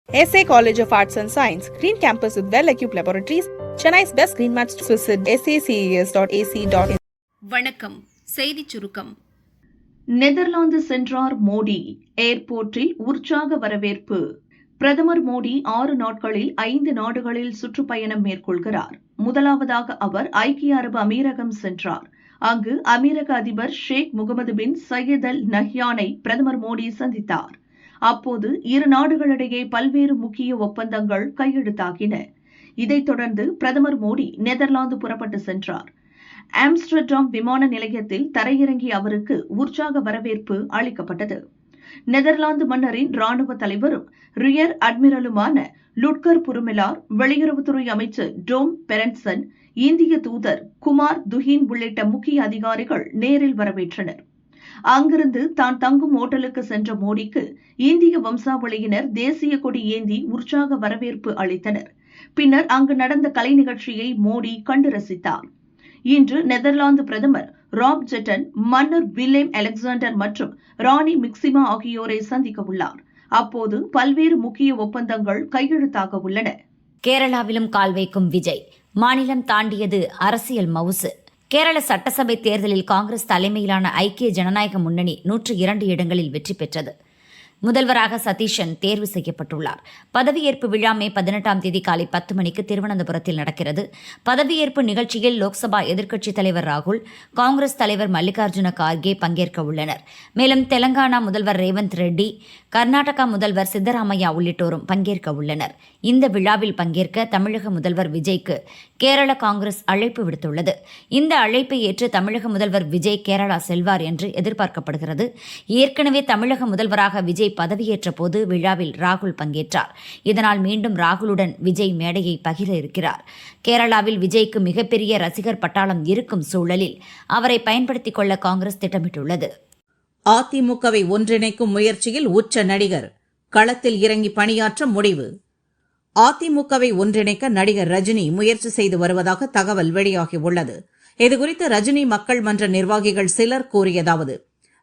SA College of Arts and Science, Green Campus with well-equipped laboratories, Chennai's best green match. Visit saces.ac.in. வணக்கம். செய்திச் சுருக்கம். Netherlands சென்றார் மோடி. ஏர்போர்ட்டில் உற்சாக வரவேற்பு. பிரதமர் மோடி 6 நாட்களில் 5 நாடுகளில் சுற்றுப்பயணம் மேற்கொள்கிறார். முதலாவதாக அவர் ஐக்கிய அரபு அமீரகம் சென்றார். அங்கு அமீரக அதிபர் ஷேக் முகமது பின் சையத் அல் நஹ்யானை பிரதமர் மோடி சந்தித்தார். அப்போது இரு நாடுகளிடையே பல்வேறு முக்கிய ஒப்பந்தங்கள் கையெழுத்தாகின. இதைத் தொடர்ந்து பிரதமர் மோடி நெதர்லாந்து புறப்பட்டு சென்றார். ஆம்ஸ்டர்டாம் விமான நிலையத்தில் தரையிறங்கிய அவருக்கு உற்சாக வரவேற்பு அளிக்கப்பட்டது. நெதர்லாந்து மன்னரின் ராணுவ தலைவரும் ரியர் அட்மிரலுமான லுட்கர் புருமெலார், வெளியுறவுத்துறை அமைச்சர் டோம் பெரன்சன், இந்திய தூதர் குமார் துஹின் உள்ளிட்ட முக்கிய அதிகாரிகள் நேரில் வரவேற்றனர். அங்கிருந்து தான் தங்கும் ஓட்டலுக்கு சென்ற மோடிக்கு இந்திய வம்சாவளியினர் தேசிய கொடி ஏந்தி உற்சாக வரவேற்பு அளித்தனர். பின்னர் அங்கு நடந்த கலை நிகழ்ச்சியை மோடி கண்டு ரசித்தார். இன்று நெதர்லாந்து பிரதமர் ராப் ஜெட்டன், மன்னர் வில்லேம் அலெக்சாண்டர் மற்றும் ராணி மிக்சிமா ஆகியோரை சந்திக்க உள்ளார். அப்போது பல்வேறு முக்கிய ஒப்பந்தங்கள் கையெழுத்தாக உள்ளன. கேரளாவிலும் கால் வைக்கும் விஜய். மாநிலம் தாண்டியது அரசியல் மவுசு. கேரள சட்டசபை தேர்தலில் காங்கிரஸ் தலைமையிலான ஐக்கிய ஜனநாயக முன்னணி 102 இடங்களில் வெற்றி பெற்றது. முதல்வராக சதீஷன் தேர்வு செய்யப்பட்டுள்ளார். பதவியேற்பு விழா மே 18ஆம் தேதி காலை 10 மணிக்கு திருவனந்தபுரத்தில் நடக்கிறது. பதவியேற்பு நிகழ்ச்சியில் லோக்சபா எதிர்க்கட்சித் தலைவர் ராகுல், காங்கிரஸ் தலைவர் மல்லிகார்ஜுன கார்கே பங்கேற்க உள்ளனர். மேலும் தெலங்கானா முதல்வர் ரேவந்த் ரெட்டி, கர்நாடகா முதல்வர் சித்தராமையா உள்ளிட்டோரும் பங்கேற்க உள்ளனர். இந்த விழாவில் பங்கேற்க தமிழக முதல்வர் விஜய்க்கு கேரள காங்கிரஸ் அழைப்பு விடுத்துள்ளது. இந்த அழைப்பை ஏற்று தமிழக முதல்வர் விஜய் கேரளா செல்வார் என்று எதிர்பார்க்கப்படுகிறது. ஏற்கனவே தமிழக முதல்வராக விஜய் பதவியேற்ற போது விழாவில் ராகுல் பங்கேற்றார். இதனால் மீண்டும் ராகுலுடன் விஜய் மேடையை பகிர இருக்கிறார். கேரளாவில் விஜய்க்கு மிகப்பெரிய ரசிகர் பட்டாளம் இருக்கும் சூழலில் அவரை பயன்படுத்திக் கொள்ள காங்கிரஸ் திட்டமிட்டுள்ளது. அதிமுகவை ஒன்றிணைக்கும் முயற்சியில் உச்ச நடிகர் களத்தில் இறங்கி பணியாற்ற முடிவு. அதிமுகவை ஒன்றிணைக்க நடிகர் ரஜினி முயற்சி செய்து வருவதாக தகவல் வெளியாகியுள்ளது. இதுகுறித்து ரஜினி மக்கள் மன்ற நிர்வாகிகள் சிலர் கூறியதாவது: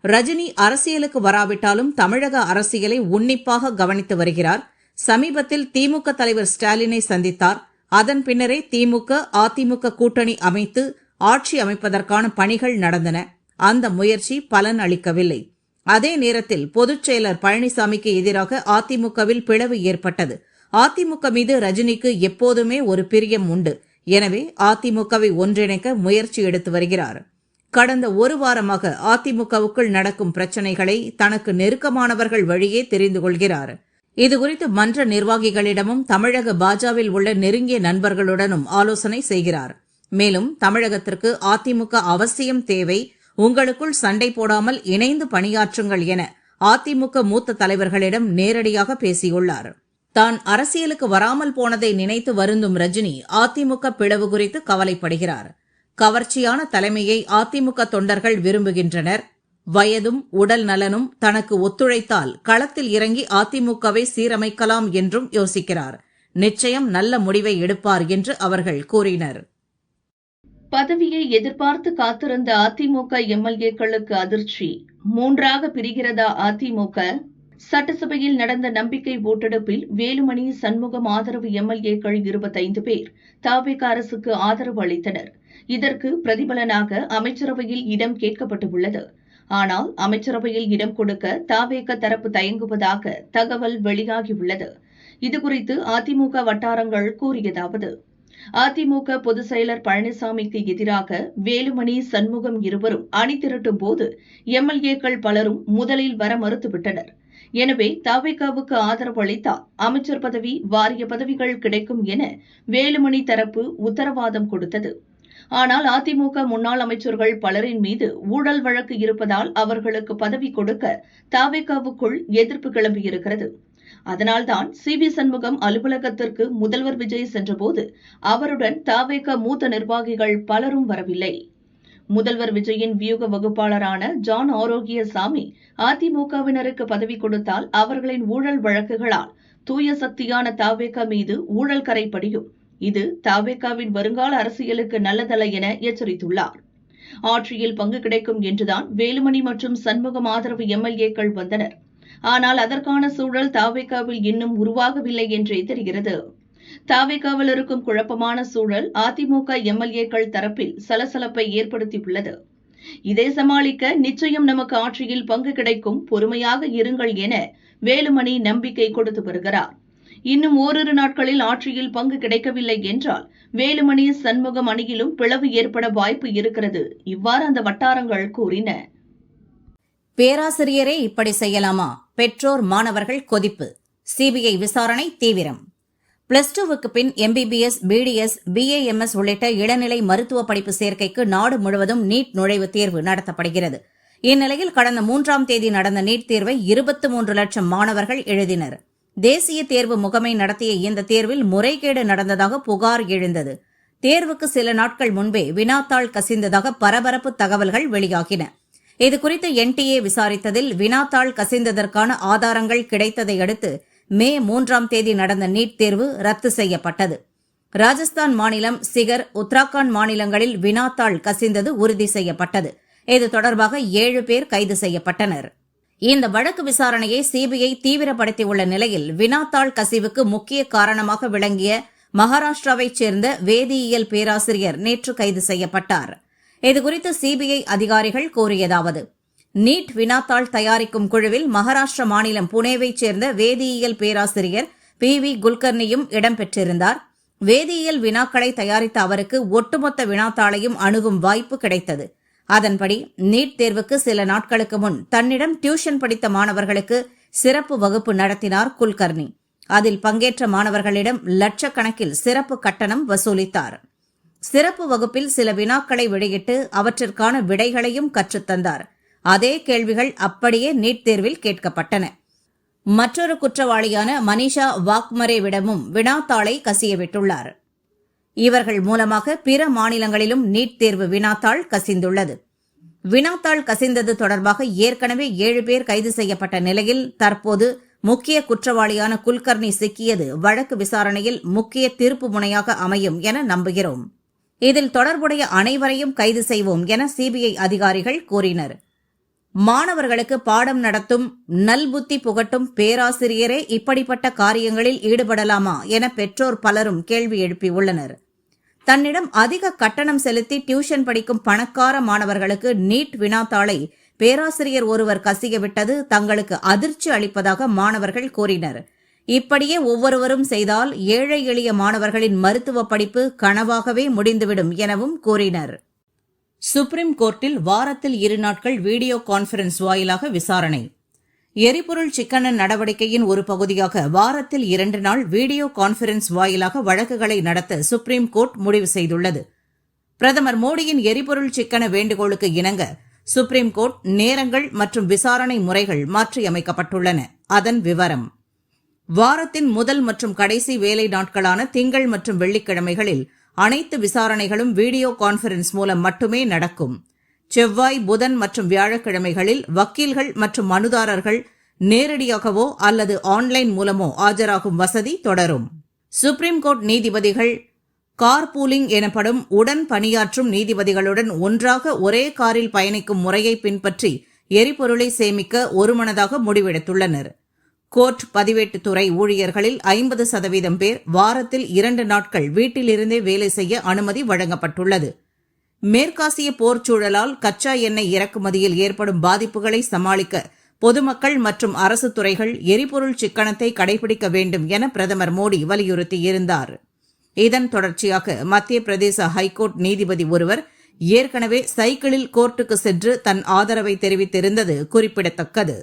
ரஜினி அரசியலுக்கு வராவிட்டாலும் தமிழக அரசியலை உன்னிப்பாக கவனித்து வருகிறார். சமீபத்தில் திமுக தலைவர் ஸ்டாலினை சந்தித்தார். அதன் பின்னரே திமுக அதிமுக கூட்டணி அமைத்து ஆட்சி அமைப்பதற்கான பணிகள் நடந்தன. அந்த முயற்சி பலன் அளிக்கவில்லை. அதே நேரத்தில் பொதுச் செயலர் பழனிசாமிக்கு எதிராக அதிமுகவில் பிளவு ஏற்பட்டது. அதிமுக மீது ரஜினிக்கு எப்போதுமே ஒரு பிரியம் உண்டு. எனவே அதிமுகவை ஒன்றிணைக்க முயற்சி எடுத்து வருகிறார். கடந்த ஒரு வாரமாக அதிமுகவுக்குள் நடக்கும் பிரச்சினைகளை தனக்கு நெருக்கமானவர்கள் வழியே தெரிந்து கொள்கிறார். இதுகுறித்து மன்ற நிர்வாகிகளிடமும் தமிழக பாஜவில் உள்ள நெருங்கிய நண்பர்களுடனும் ஆலோசனை செய்கிறார். மேலும் தமிழகத்திற்கு அதிமுக அவசியம் தேவை, உங்களுக்குள் சண்டை போடாமல் இணைந்து பணியாற்றுங்கள் என அதிமுக மூத்த தலைவர்களிடம் நேரடியாக பேசியுள்ளார். தான் அரசியலுக்கு வராமல் போனதை நினைத்து வருந்தும் ரஜினி அதிமுக பிளவு குறித்து கவலைப்படுகிறார். கவர்ச்சியான தலைமையை அதிமுக தொண்டர்கள் விரும்புகின்றனர். வயதும் உடல் நலனும் தனக்கு ஒத்துழைத்தால் களத்தில் இறங்கி அதிமுகவை சீரமைக்கலாம் என்றும் யோசிக்கிறார். நிச்சயம் நல்ல முடிவை எடுப்பார் என்று அவர்கள் கூறினர். பதவியை எதிர்பார்த்து காத்திருந்த அதிமுக எம்எல்ஏக்களுக்கு அதிர்ச்சி. 3ஆக பிரிகிறதா அதிமுக? சட்டசபையில் நடந்த நம்பிக்கை ஓட்டெடுப்பில் வேலுமணி, சண்முகம் ஆதரவு எம்எல்ஏக்கள் 25 பேர் தவிக அரசுக்கு ஆதரவு அளித்தனர். இதற்கு பிரதிபலனாக அமைச்சரவையில் இடம் கேட்கப்பட்டுள்ளது. ஆனால் அமைச்சரவையில் இடம் கொடுக்க தவிக தரப்பு தயங்குவதாக தகவல் வெளியாகியுள்ளது. இதுகுறித்து அதிமுக வட்டாரங்கள் கூறியதாவது: அதிமுக பொதுச் செயலர் பழனிசாமிக்கு எதிராக வேலுமணி, சண்முகம் இருவரும் அணி திரட்டும் போது எம்எல்ஏக்கள் பலரும் முதலில் வர மறுத்துவிட்டனர். எனவே தவிகவுக்கு ஆதரவு அளித்தால் அமைச்சர் பதவி, வாரிய பதவிகள் கிடைக்கும் என வேலுமணி தரப்பு உத்தரவாதம் கொடுத்தது. ஆனால் அதிமுக முன்னாள் அமைச்சர்கள் பலரின் மீது ஊழல் வழக்கு இருப்பதால் அவர்களுக்கு பதவி கொடுக்க தவிகவுக்குள் எதிர்ப்பு கிளம்பியிருக்கிறது. அதனால்தான் சி.வி. சண்முகம் அலுவலகத்திற்கு முதல்வர் விஜய் சென்றபோது அவருடன் தவிக மூத்த நிர்வாகிகள் பலரும் வரவில்லை. முதல்வர் விஜயின் வியூக வகுப்பாளரான ஜான் ஆரோக்கியசாமி அதிமுகவினருக்கு பதவி கொடுத்தால் அவர்களின் ஊழல் வழக்குகளால் தூய சக்தியான தவிக மீது ஊழல் கரை படியும். இது தவிகவின் வருங்கால அரசியலுக்கு நல்லதல்ல என எச்சரித்துள்ளார். ஆட்சியில் பங்கு கிடைக்கும் என்றுதான் வேலுமணி மற்றும் சண்முகம் ஆதரவு எம்எல்ஏக்கள் வந்தனர். ஆனால் அதற்கான சூழல் தாவேகாவில் இன்னும் உருவாகவில்லை என்றே தெரிகிறது. தாவேகாவில் இருக்கும் குழப்பமான சூழல் அதிமுக எம்எல்ஏக்கள் தரப்பில் சலசலப்பை ஏற்படுத்தியுள்ளது. இதை சமாளிக்க நிச்சயம் நமக்கு ஆட்சியில் பங்கு கிடைக்கும், பொறுமையாக இருங்கள் என வேலுமணி நம்பிக்கை கொடுத்து வருகிறார். இன்னும் ஓரிரு நாட்களில் ஆட்சியில் பங்கு கிடைக்கவில்லை என்றால் வேலுமணி சண்முகம் அணியிலும் பிளவு ஏற்பட வாய்ப்பு இருக்கிறது. இவ்வாறு அந்த வட்டாரங்கள் கூறின. பேராசிரியரே இப்படி செய்யலாமா? பெற்றோர் மாணவர்கள் கொதிப்பு. சிபிஐ விசாரணை தீவிரம். +2க்கு பின் எம்பிபிஎஸ், பிடிஎஸ், பிஏஎம்எஸ் உள்ளிட்ட இளநிலை மருத்துவ படிப்பு சேர்க்கைக்கு நாடு முழுவதும் நீட் நுழைவுத் தேர்வு நடத்தப்படுகிறது. இந்நிலையில் கடந்த 3ஆம் தேதி நடந்த நீட் தேர்வை 23 லட்சம் மாணவர்கள் எழுதினர். தேசிய தேர்வு முகமை நடத்திய இந்த தேர்வில் முறைகேடு நடந்ததாக புகார் எழுந்தது. தேர்வுக்கு சில நாட்கள் முன்பே வினாத்தாள் கசிந்ததாக பரபரப்பு தகவல்கள் வெளியாகின. இதுகுறித்து என்டிஏ விசாரித்ததில் வினாத்தாள் கசிந்ததற்கான ஆதாரங்கள் கிடைத்ததை அடுத்து மே 3ஆம் தேதி நடந்த நீட் தேர்வு ரத்து செய்யப்பட்டது. ராஜஸ்தான் மாநிலம், சிகர், உத்தராகண்ட் மாநிலங்களில் வினாத்தாள் கசிந்தது உறுதி செய்யப்பட்டது. இது தொடர்பாக 7 பேர் கைது செய்யப்பட்டனர். இந்த வழக்கு விசாரணையை சிபிஐ தீவிரப்படுத்தியுள்ள நிலையில் வினாத்தாள் கசிவுக்கு முக்கிய காரணமாக விளங்கிய மகாராஷ்டிராவைச் சேர்ந்த வேதியியல் பேராசிரியர் நேற்று கைது செய்யப்பட்டார். இதுகுறித்து சிபிஐ அதிகாரிகள் கூறியதாவது: நீட் வினாத்தாள் தயாரிக்கும் குழுவில் மகாராஷ்டிர மாநிலம் புனேவைச் சேர்ந்த வேதியியல் பேராசிரியர் PV குல்கர்னியும் இடம்பெற்றிருந்தார். வேதியியல் வினாக்களை தயாரித்த அவருக்கு ஒட்டுமொத்த வினாத்தாளையும் அணுகும் வாய்ப்பு கிடைத்தது. அதன்படி நீட் தேர்வுக்கு சில நாட்களுக்கு முன் தன்னிடம் டியூஷன் படித்த மாணவர்களுக்கு சிறப்பு வகுப்பு நடத்தினார் குல்கர்னி. அதில் பங்கேற்ற மாணவர்களிடம் லட்சக்கணக்கில் சிறப்பு கட்டணம் வசூலித்தார். சிறப்பு வகுப்பில் சில வினாக்களை வெளியிட்டு அவற்றிற்கான விடைகளையும் கற்றுத்தந்தார். அதே கேள்விகள் அப்படியே நீட் தேர்வில் கேட்கப்பட்டன. மற்றொரு குற்றவாளியான மனிஷா வாக்மரேவிடமும் வினாத்தாளை கசியவிட்டுள்ளார். இவர்கள் மூலமாக பிற மாநிலங்களிலும் நீட் தேர்வு வினாத்தாள் கசிந்துள்ளது. வினாத்தாள் கசிந்தது தொடர்பாக ஏற்கனவே 7 பேர் கைது செய்யப்பட்ட நிலையில் தற்போது முக்கிய குற்றவாளியான குல்கர்னி சிக்கியது வழக்கு விசாரணையில் முக்கிய திருப்பு முனையாக அமையும் என நம்புகிறோம். இதில் தொடர்புடைய அனைவரையும் கைது செய்வோம் என சிபிஐ அதிகாரிகள் கூறினர். மாணவர்களுக்கு பாடம் நடத்தும், நல்புத்தி புகட்டும் பேராசிரியரே இப்படிப்பட்ட காரியங்களில் ஈடுபடலாமா என பெற்றோர் பலரும் கேள்வி எழுப்பியுள்ளனர். தன்னிடம் அதிக கட்டணம் செலுத்தி டியூஷன் படிக்கும் பணக்கார மாணவர்களுக்கு நீட் வினாத்தாளை பேராசிரியர் ஒருவர் கசியவிட்டது தங்களுக்கு அதிர்ச்சி அளிப்பதாக மாணவர்கள் கூறினர். இப்படியே ஒவ்வொருவரும் செய்தால் ஏழை எளிய மாணவர்களின் மருத்துவ படிப்பு கனவாகவே முடிந்துவிடும் எனவும் கூறினர். சுப்ரீம் கோர்ட்டில் வாரத்தில் 2 நாட்கள் வீடியோ கான்பரன்ஸ் வாயிலாக விசாரணை. எரிபொருள் சிக்கன நடவடிக்கையின் ஒரு பகுதியாக வாரத்தில் 2 நாள் வீடியோ கான்பரன்ஸ் வாயிலாக வழக்குகளை நடத்த சுப்ரீம் கோர்ட் முடிவு செய்துள்ளது. பிரதமர் மோடியின் எரிபொருள் சிக்கன வேண்டுகோளுக்கு இணங்க சுப்ரீம் கோர்ட் நேரங்கள் மற்றும் விசாரணை முறைகள் மாற்றியமைக்கப்பட்டுள்ளன. அதன் விவரம்: வாரத்தின் முதல் மற்றும் கடைசி வேலை நாட்களான திங்கள் மற்றும் வெள்ளிக்கிழமைகளில் அனைத்து விசாரணைகளும் வீடியோ கான்பரன்ஸ் மூலம் மட்டுமே நடக்கும். செவ்வாய், புதன் மற்றும் வியாழக்கிழமைகளில் வக்கீல்கள் மற்றும் மனுதாரர்கள் நேரடியாகவோ அல்லது ஆன்லைன் மூலமோ ஆஜராகும் வசதி தொடரும். சுப்ரீம் கோர்ட் நீதிபதிகள் கார்பூலிங் எனப்படும் உடன் பணியாற்றும் நீதிபதிகளுடன் ஒன்றாக ஒரே காரில் பயணிக்கும் முறையை பின்பற்றி எரிபொருளை சேமிக்க ஒருமனதாக முடிவெடுத்துள்ளனர். கோர்ட் பதிவேட்டுத்துறை ஊழியர்களில் 50% பேர் வாரத்தில் 2 நாட்கள் வீட்டிலிருந்தே வேலை செய்ய அனுமதி வழங்கப்பட்டுள்ளது. மேற்காசிய போர்ச்சூழலால் கச்சா எண்ணெய் இறக்குமதியில் ஏற்படும் பாதிப்புகளை சமாளிக்க பொதுமக்கள் மற்றும் அரசு துறைகள் எரிபொருள் சிக்கனத்தை கடைபிடிக்க வேண்டும் என பிரதமர் மோடி வலியுறுத்தியிருந்தார். இதன் தொடர்ச்சியாக மத்திய பிரதேச ஹைகோர்ட் நீதிபதி ஒருவர் ஏற்கனவே சைக்கிளில் கோர்ட்டுக்கு சென்று தன் ஆதரவை தெரிவித்திருந்தது குறிப்பிடத்தக்கது.